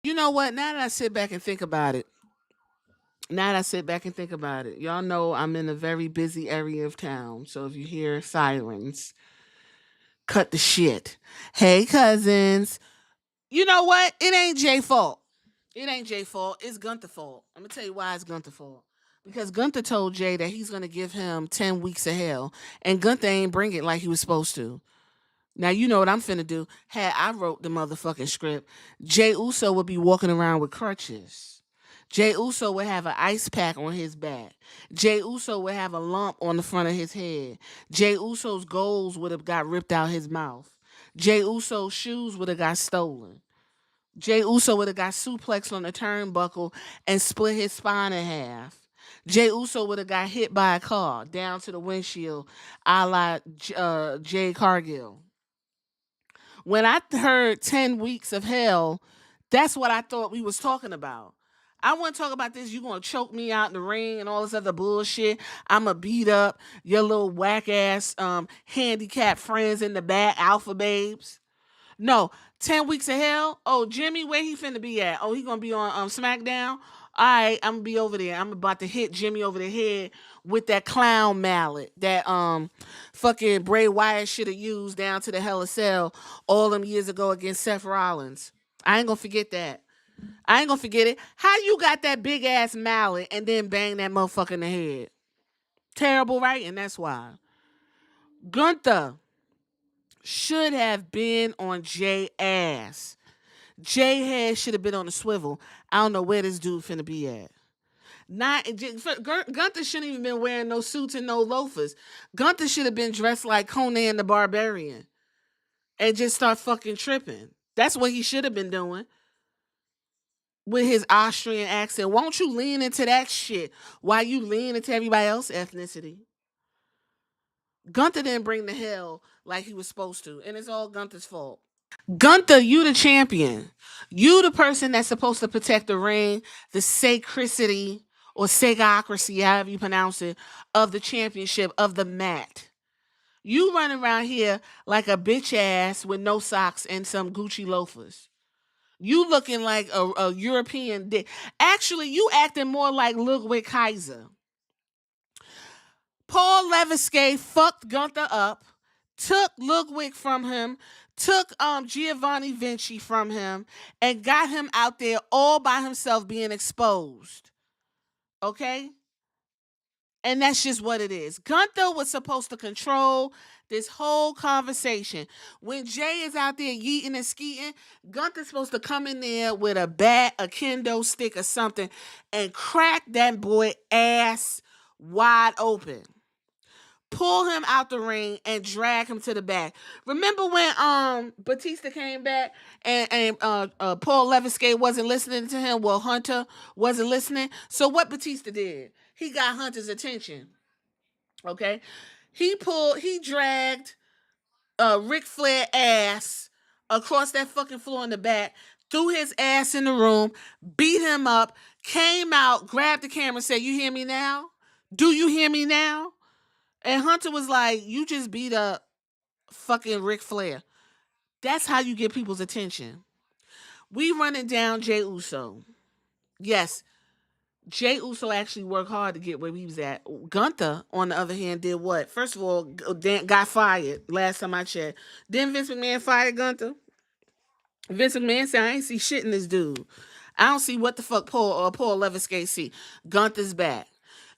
You know what? Now that I sit back and think about it, y'all know I'm in a very busy area of town. So if you hear sirens, cut the shit. Hey, cousins. You know what? It ain't Jay fault. It ain't Jay fault. It's Gunther fault. I'm gonna tell you why it's Gunther fault. Because Gunther told Jay that he's gonna give him 10 weeks of hell, and Gunther ain't bring it like he was supposed to. Now you know what I'm finna do. Had I wrote the motherfucking script, Jay Uso would be walking around with crutches. Jay Uso would have an ice pack on his back. Jay Uso would have a lump on the front of his head. Jay Uso's goals would have got ripped out his mouth. Jay Uso's shoes would have got stolen. Jay Uso would have got suplexed on the turnbuckle and split his spine in half. Jay Uso would have got hit by a car down to the windshield, a la Jay Cargill. When I heard 10 weeks of hell, that's what I thought we was talking about. I want to talk about this. You gonna choke me out in the ring and all this other bullshit. I'ma beat up your little whack ass handicapped friends in the back, alpha babes. No, 10 weeks of hell. Oh, Jimmy, where he finna be at? Oh, he gonna be on SmackDown. All right, I'm gonna be over there. I'm about to hit Jimmy over the head with that clown mallet that fucking Bray Wyatt should have used down to the Hell in a Cell all them years ago against Seth Rollins. I ain't gonna forget that. I ain't gonna forget it. How you got that big ass mallet and then bang that motherfucker in the head? Terrible, right? And that's why. Gunther should have been on Jay ass. Jay head should have been on the swivel. I don't know where this dude finna be at. Not Gunther shouldn't even been wearing no suits and no loafers. Gunther should have been dressed like Conan the Barbarian and just start fucking tripping. That's what he should have been doing with his Austrian accent. Won't you lean into that shit while you lean into everybody else's ethnicity? Gunther didn't bring the hell like he was supposed to, and it's all Gunther's fault. Gunther, you the champion. You the person that's supposed to protect the ring, the sacredity or sagocracy, however you pronounce it, of the championship of the mat. You running around here like a bitch ass with no socks and some Gucci loafers. You looking like a European dick. Actually, you acting more like Ludwig Kaiser. Paul Leviskay fucked Gunther up, took Ludwig from him, took Giovanni Vinci from him, and got him out there all by himself being exposed. Okay? And that's just what it is. Gunther was supposed to control this whole conversation. When Jay is out there yeeting and skeeting, Gunther's supposed to come in there with a bat, a kendo stick, or something, and crack that boy ass wide open. Pull him out the ring and drag him to the back. Remember when Batista came back and Paul Leviskay wasn't listening to him? Well, Hunter wasn't listening. So what Batista did? He got Hunter's attention. Okay, he dragged Ric Flair ass across that fucking floor in the back, threw his ass in the room, beat him up, came out, grabbed the camera, and said, "You hear me now? Do you hear me now?" And Hunter was like, "You just beat up fucking Ric Flair." That's how you get people's attention. We running down Jay Uso. Yes, Jay Uso actually worked hard to get where he was at. Gunther, on the other hand, did what? First of all, got fired last time I checked. Then Vince McMahon fired Gunther. Vince McMahon said, "I ain't see shit in this dude. I don't see what the fuck Paul Leviskay see. Gunther's back.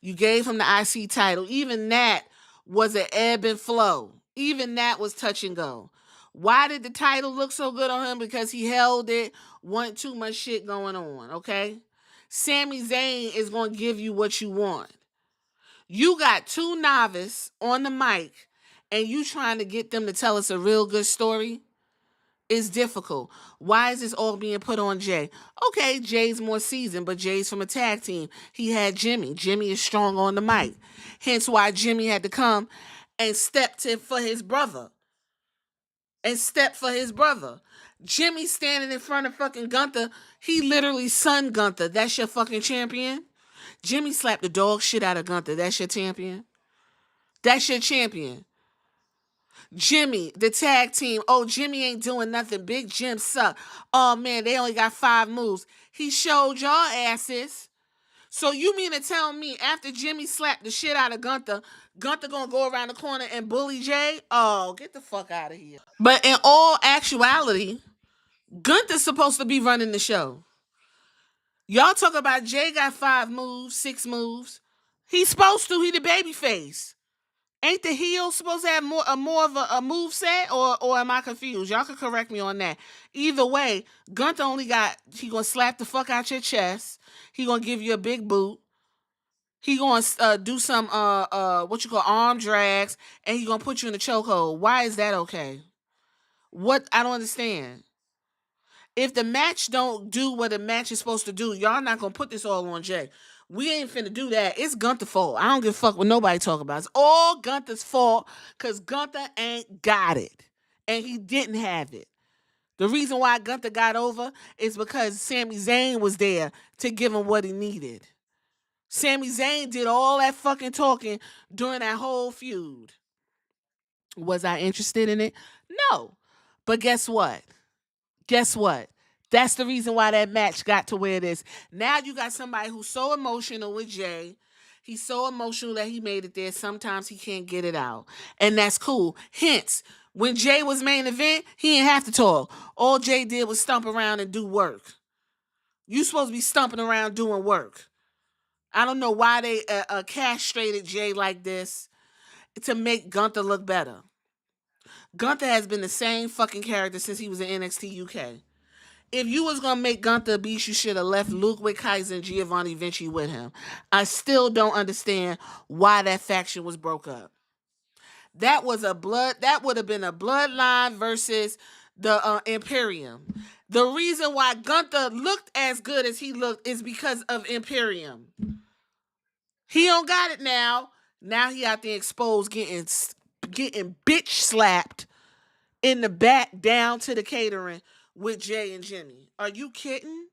You gave him the IC title. Even that was an ebb and flow. Even that was touch and go. Why did the title look so good on him? Because he held it, wasn't too much shit going on, okay? Sami Zayn is going to give you what you want. You got two novices on the mic and you trying to get them to tell us a real good story? It's difficult. Why is this all being put on Jay? Okay, Jay's more seasoned, but Jay's from a tag team. He had Jimmy. Jimmy is strong on the mic. Hence why Jimmy had to come and step to for his brother. Jimmy standing in front of fucking Gunther. He literally son Gunther. That's your fucking champion. Jimmy slapped the dog shit out of Gunther. That's your champion. That's your champion. Jimmy, the tag team. Oh, Jimmy ain't doing nothing. Big Jim suck. Oh man, they only got 5 moves. He showed y'all asses. So you mean to tell me after Jimmy slapped the shit out of Gunther, Gunther gonna go around the corner and bully Jay? Oh, get the fuck out of here. But in all actuality, Gunther's supposed to be running the show. Y'all talk about Jay got 5 moves, 6 moves. He's supposed to. He the baby face. Ain't the heel supposed to have more of a move set, or am I confused? Y'all can correct me on that. Either way, Gunther only got, he gonna slap the fuck out your chest. He gonna give you a big boot. He gonna do some what you call arm drags, and he gonna put you in a chokehold. Why is that okay? What, I don't understand. If the match don't do what the match is supposed to do, y'all not gonna put this all on Jay. We ain't finna do that. It's Gunther's fault. I don't give a fuck what nobody talk about. It's all Gunther's fault because Gunther ain't got it. And he didn't have it. The reason why Gunther got over is because Sami Zayn was there to give him what he needed. Sami Zayn did all that fucking talking during that whole feud. Was I interested in it? No. But guess what? Guess what? That's the reason why that match got to where it is. Now you got somebody who's so emotional with Jay. He's so emotional that he made it there. Sometimes he can't get it out. And that's cool. Hence, when Jay was main event, he didn't have to talk. All Jay did was stump around and do work. You supposed to be stumping around doing work. I don't know why they castrated Jay like this to make Gunther look better. Gunther has been the same fucking character since he was in NXT UK. If you was gonna make Gunther a beast, you should have left Ludwig Kaiser and Giovanni Vinci with him. I still don't understand why that faction was broke up. That would have been a bloodline versus the Imperium. The reason why Gunther looked as good as he looked is because of Imperium. He don't got it now. Now he out there exposed, getting bitch slapped in the back down to the catering with Jay and Jimmy. Are you kidding?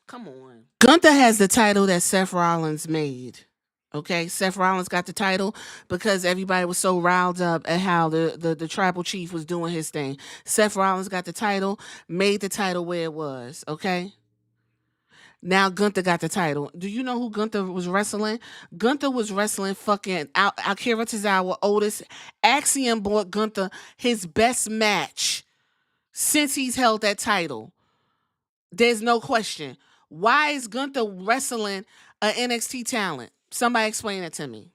Come on. Gunther has the title that Seth Rollins made. Okay, Seth Rollins got the title because everybody was so riled up at how the tribal chief was doing his thing. Seth Rollins got the title, made the title where it was. Okay. Now Gunther got the title. Do you know who Gunther was wrestling? Gunther was wrestling fucking Akira Tozawa, Otis. Axiom bought Gunther his best match since he's held that title. There's no question. Why is Gunther wrestling an NXT talent? Somebody explain that to me.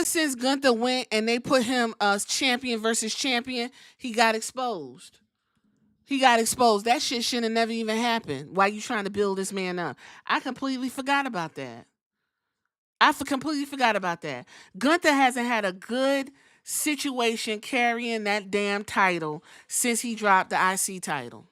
Since Gunther went and they put him as champion versus champion, he got exposed. He got exposed. That shit should have never even happened. Why you trying to build this man up? I completely forgot about that. Completely forgot about that. Gunther hasn't had a good situation carrying that damn title since he dropped the IC title.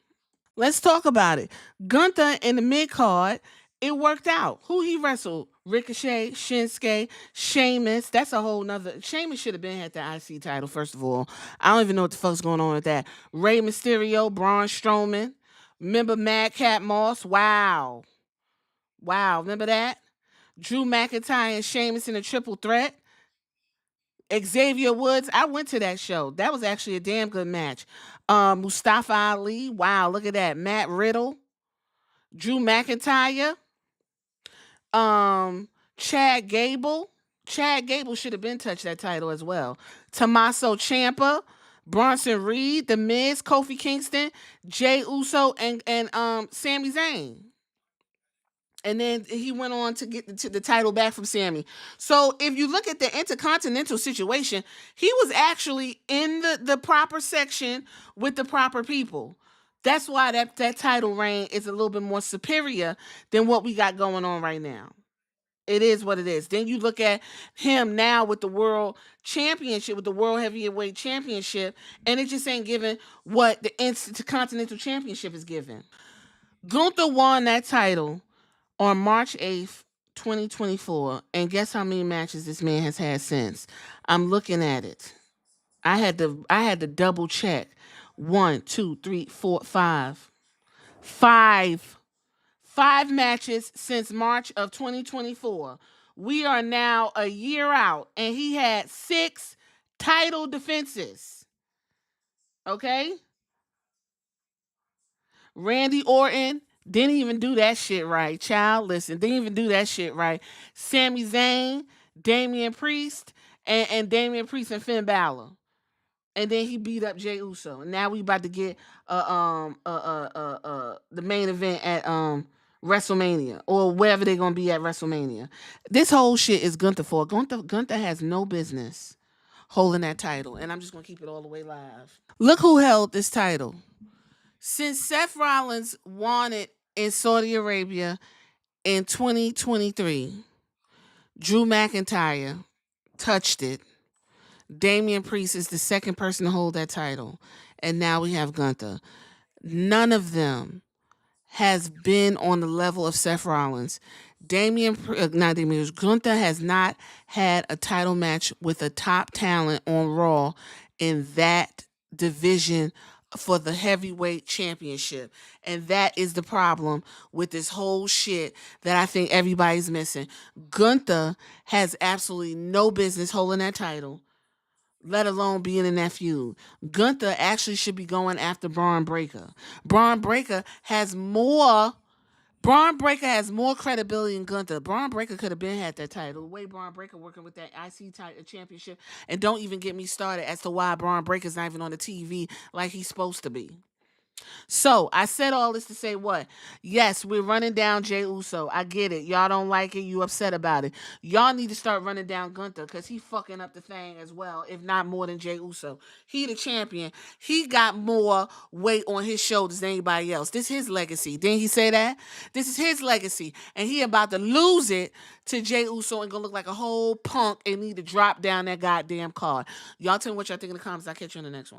Let's talk about it. Gunther in the mid card, it worked out. Who he wrestled? Ricochet, Shinsuke, Sheamus. That's a whole nother. Sheamus should have been at the IC title, first of all. I don't even know what the fuck's going on with that. Rey Mysterio, Braun Strowman. Remember Madcap Moss? Wow. Remember that? Drew McIntyre and Sheamus in a triple threat. Xavier Woods. I went to that show. That was actually a damn good match. Mustafa Ali. Wow, look at that. Matt Riddle. Drew McIntyre. Chad Gable. Chad Gable should have been touched that title as well. Tommaso Ciampa, Bronson Reed, The Miz, Kofi Kingston, Jey Uso, and Sami Zayn. And then he went on to get the title back from Sami. So if you look at the Intercontinental situation, he was actually in the proper section with the proper people. That's why that title reign is a little bit more superior than what we got going on right now. It is what it is. Then you look at him now with the World Championship, with the World Heavyweight Championship, and it just ain't giving what the Intercontinental Championship is giving. Gunther won that title on March 8th, 2024. And guess how many matches this man has had since? I'm looking at it. I had to double check. 1, 2, 3, 4, 5. 5 matches since March of 2024. We are now a year out, and he had 6 title defenses. Okay? Randy Orton didn't even do that shit right. Child, listen, didn't even do that shit right. Sami Zayn, Damian Priest, and Damian Priest and Finn Balor. And then he beat up Jey Uso. And now we about to get the main event at WrestleMania or wherever they're gonna be at WrestleMania. This whole shit is Gunther for Gunther has no business holding that title, and I'm just gonna keep it all the way live. Look who held this title. Since Seth Rollins won it in Saudi Arabia in 2023, Drew McIntyre touched it. Damian Priest is the second person to hold that title. And now we have Gunther. None of them has been on the level of Seth Rollins. Gunther has not had a title match with a top talent on Raw in that division for the heavyweight championship. And that is the problem with this whole shit that I think everybody's missing. Gunther has absolutely no business holding that title, let alone being in that feud. Gunther actually should be going after Braun Breaker. Braun Breaker has more credibility than Gunther. Braun Breaker could have been had that title. The way Braun Breaker working with that IC title championship, and don't even get me started as to why Braun Breaker's not even on the TV like he's supposed to be. So I said all this to say what? Yes, we're running down Jey Uso. I get it. Y'all don't like it. You upset about it. Y'all need to start running down Gunther because he fucking up the thing as well, if not more than Jey Uso. He the champion. He got more weight on his shoulders than anybody else. This is his legacy. Didn't he say that? This is his legacy. And he about to lose it to Jey Uso and gonna look like a whole punk and need to drop down that goddamn card. Y'all tell me what y'all think in the comments. I'll catch you in the next one.